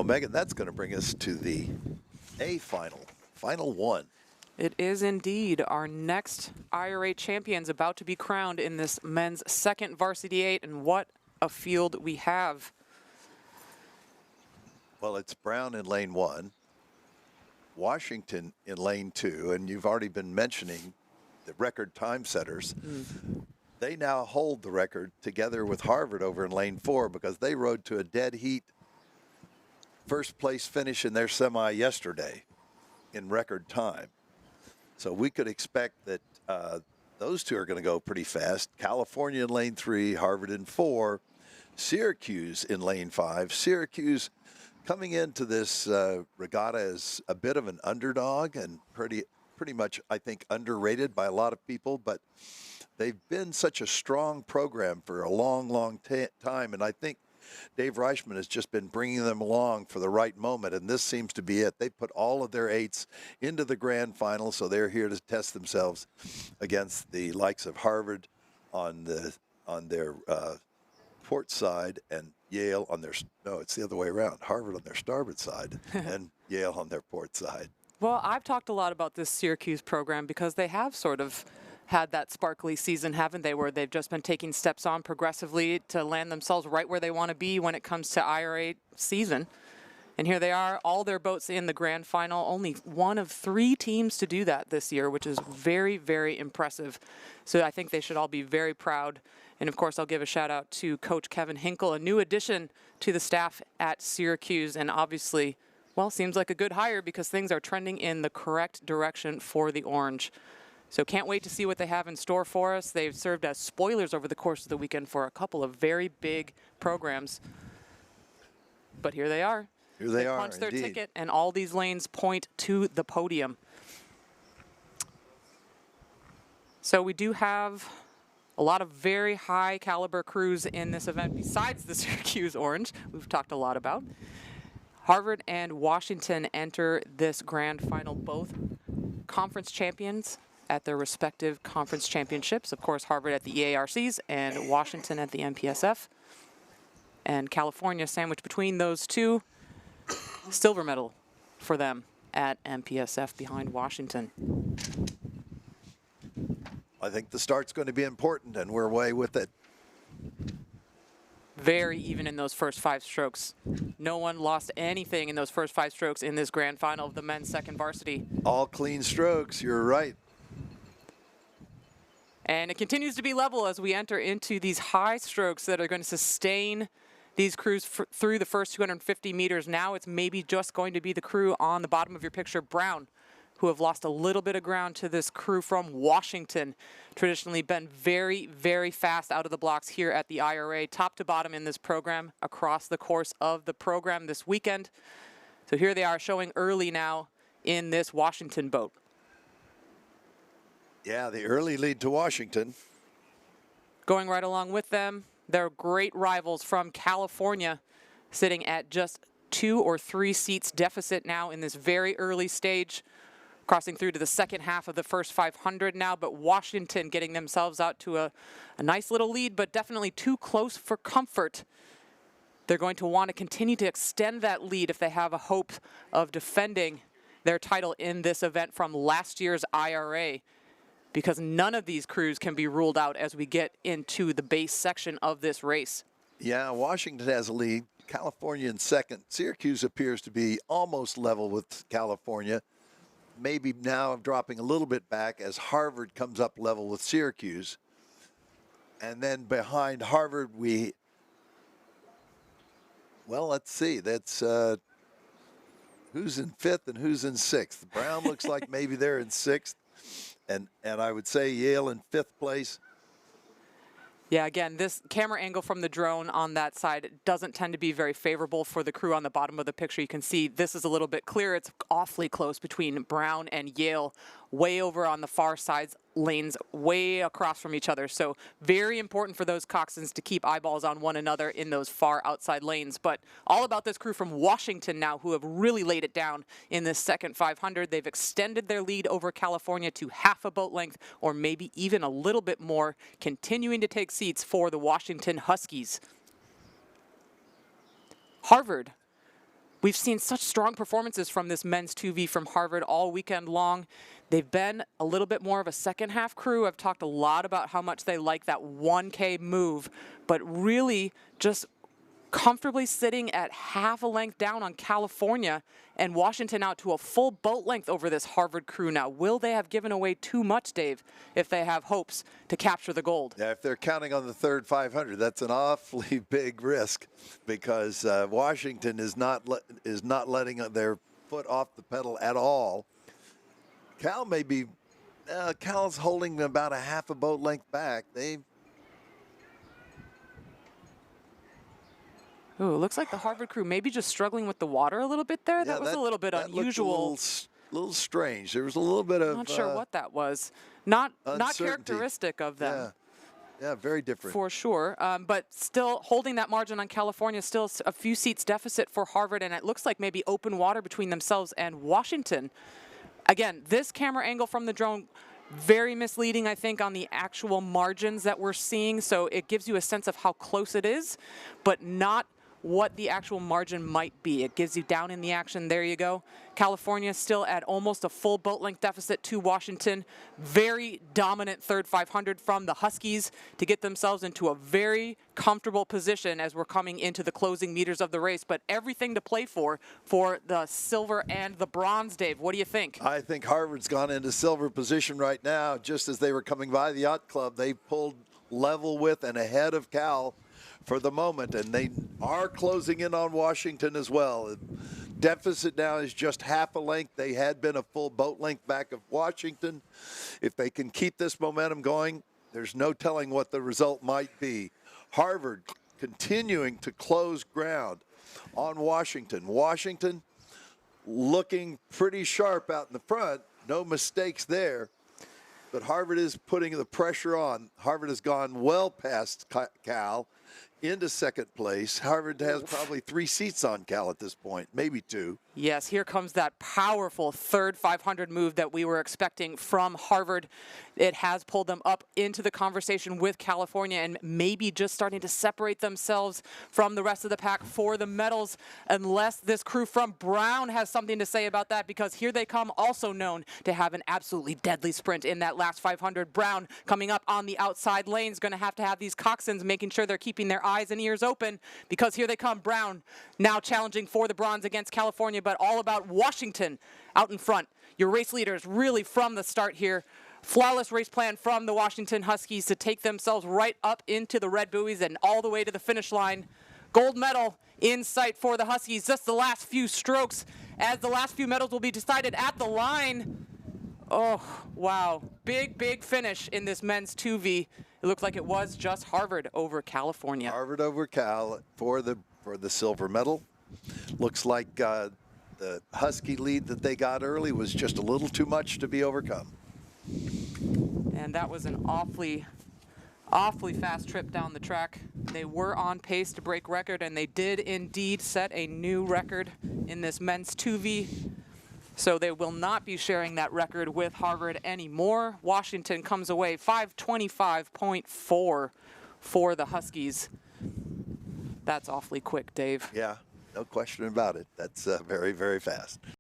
Well, Megan, that's going to bring us to the A final, final one. It is indeed. Our next IRA champions about to be crowned in this men's second Varsity 8, and what a field we have. Well, it's Brown in lane 1, Washington in lane 2, and you've already been mentioning the record time setters. They now hold the record together with Harvard over in lane 4 because they rode to a dead heat first place finish in their semi yesterday in record time. So we could expect that those two are going to go pretty fast. California in lane 3, Harvard in 4, Syracuse in lane 5. Syracuse coming into this regatta as a bit of an underdog and pretty much, I think, underrated by a lot of people, but they've been such a strong program for a long time, and I think Dave Reichman has just been bringing them along for the right moment, and this seems to be it. They put all of their 8s into the grand final, so they're here to test themselves against the likes of Harvard on their port side and Yale on their, no, it's the other way around. Harvard on their starboard side and Yale on their port side. Well, I've talked a lot about this Syracuse program because they have sort of had that sparkly season, haven't they, where they've just been taking steps on progressively to land themselves right where they want to be when it comes to IRA season. And here they are, all their boats in the grand final, only one of 3 teams to do that this year, which is very, very impressive. So I think they should all be very proud. And of course, I'll give a shout out to Coach Kevin Hinkle, a new addition to the staff at Syracuse, and obviously, well, seems like a good hire because things are trending in the correct direction for the Orange. So can't wait to see what they have in store for us. They've served as spoilers over the course of the weekend for a couple of very big programs. But here they are. Here they are, punched their indeed. ticket, and all these lanes point to the podium. So we do have a lot of very high caliber crews in this event besides the Syracuse Orange we've talked a lot about. Harvard and Washington enter this grand final, both conference champions at their respective conference championships. Of course, Harvard at the EARCs and Washington at the MPSF. And California sandwiched between those two, silver medal for them at MPSF behind Washington. I think the start's going to be important, and we're away with it. Very even in those first 5 strokes. No one lost anything in those first 5 strokes in this grand final of the men's second varsity. All clean strokes, you're right. And it continues to be level as we enter into these high strokes that are going to sustain these crews through the first 250 meters. Now it's maybe just going to be the crew on the bottom of your picture, Brown, who have lost a little bit of ground to this crew from Washington. Traditionally been very, very fast out of the blocks here at the IRA, top to bottom in this program, across the course of the program this weekend. So here they are showing early now in this Washington boat. Yeah, the early lead to Washington. Going right along with them, their great rivals from California, sitting at just 2 or 3 seats deficit now in this very early stage, crossing through to the second half of the first 500 now, but Washington getting themselves out to a nice little lead, but definitely too close for comfort. They're going to want to continue to extend that lead if they have a hope of defending their title in this event from last year's IRA, because none of these crews can be ruled out as we get into the base section of this race. Yeah, Washington has a lead. California in second. Syracuse appears to be almost level with California. Maybe now dropping a little bit back as Harvard comes up level with Syracuse. And then behind Harvard, well, let's see. That's who's in 5th and who's in 6th. Brown looks like maybe they're in 6th. And I would say Yale in 5th place. Yeah, again, this camera angle from the drone on that side doesn't tend to be very favorable for the crew on the bottom of the picture. You can see this is a little bit clearer. It's awfully close between Brown and Yale, way over on the far sides, lanes way across from each other. So very important for those coxswains to keep eyeballs on one another in those far outside lanes. But all about this crew from Washington now, who have really laid it down in this second 500. They've extended their lead over California to half a boat length, or maybe even a little bit more, continuing to take seats for the Washington Huskies. Harvard We've seen such strong performances from this men's 2V from Harvard all weekend long. They've been a little bit more of a second half crew. I've talked a lot about how much they like that 1K move, but really just comfortably sitting at half a length down on California, and Washington out to a full boat length over this Harvard crew now. Will they have given away too much, Dave, if they have hopes to capture the gold? Yeah, if they're counting on the third 500, that's an awfully big risk, because Washington is not letting their foot off the pedal at all. Cal may be, Cal's holding about a half a boat length back. Ooh, it looks like the Harvard crew maybe just struggling with the water a little bit there. Yeah, that was a little bit unusual. Looked a little strange. There was a little bit of. Not sure what that was. Not uncertainty. characteristic of them. Yeah, very different. For sure. But still holding that margin on California, still a few seats deficit for Harvard, and it looks like maybe open water between themselves and Washington. Again, this camera angle from the drone, very misleading, I think, on the actual margins that we're seeing. So it gives you a sense of how close it is, but not what the actual margin might be. It gives you down in the action. There you go. California still at almost a full boat length deficit to Washington. Very dominant third 500 from the Huskies to get themselves into a very comfortable position as we're coming into the closing meters of the race. But everything to play for the silver and the bronze, Dave. What do you think? I think Harvard's gone into silver position right now. Just as they were coming by the yacht club, they pulled level with and ahead of Cal for the moment, and they are closing in on Washington as well. The deficit now is just half a length. They had been a full boat length back of Washington. If they can keep this momentum going, there's no telling what the result might be. Harvard continuing to close ground on Washington. Washington looking pretty sharp out in the front. No mistakes there. But Harvard is putting the pressure on. Harvard has gone well past Cal into second place. Harvard has probably 3 seats on Cal at this point, maybe 2. Yes, here comes that powerful third 500 move that we were expecting from Harvard. It has pulled them up into the conversation with California and maybe just starting to separate themselves from the rest of the pack for the medals, unless this crew from Brown has something to say about that, because here they come, also known to have an absolutely deadly sprint in that last 500. Brown coming up on the outside lane is going to have these coxswains making sure they're keeping their eyes and ears open, because here they come. Brown now challenging for the bronze against California, but all about Washington out in front. Your race leaders really from the start here. Flawless race plan from the Washington Huskies to take themselves right up into the red buoys and all the way to the finish line. Gold medal in sight for the Huskies. Just the last few strokes as the last few medals will be decided at the line. Oh, wow. Big finish in this men's 2V. It looked like it was just Harvard over California. Harvard over Cal for the silver medal. Looks like the Husky lead that they got early was just a little too much to be overcome. And that was an awfully fast trip down the track. They were on pace to break record, and they did indeed set a new record in this men's 2V. So they will not be sharing that record with Harvard anymore. Washington comes away 5:25.4 for the Huskies. That's awfully quick, Dave. Yeah, no question about it. That's very, very fast.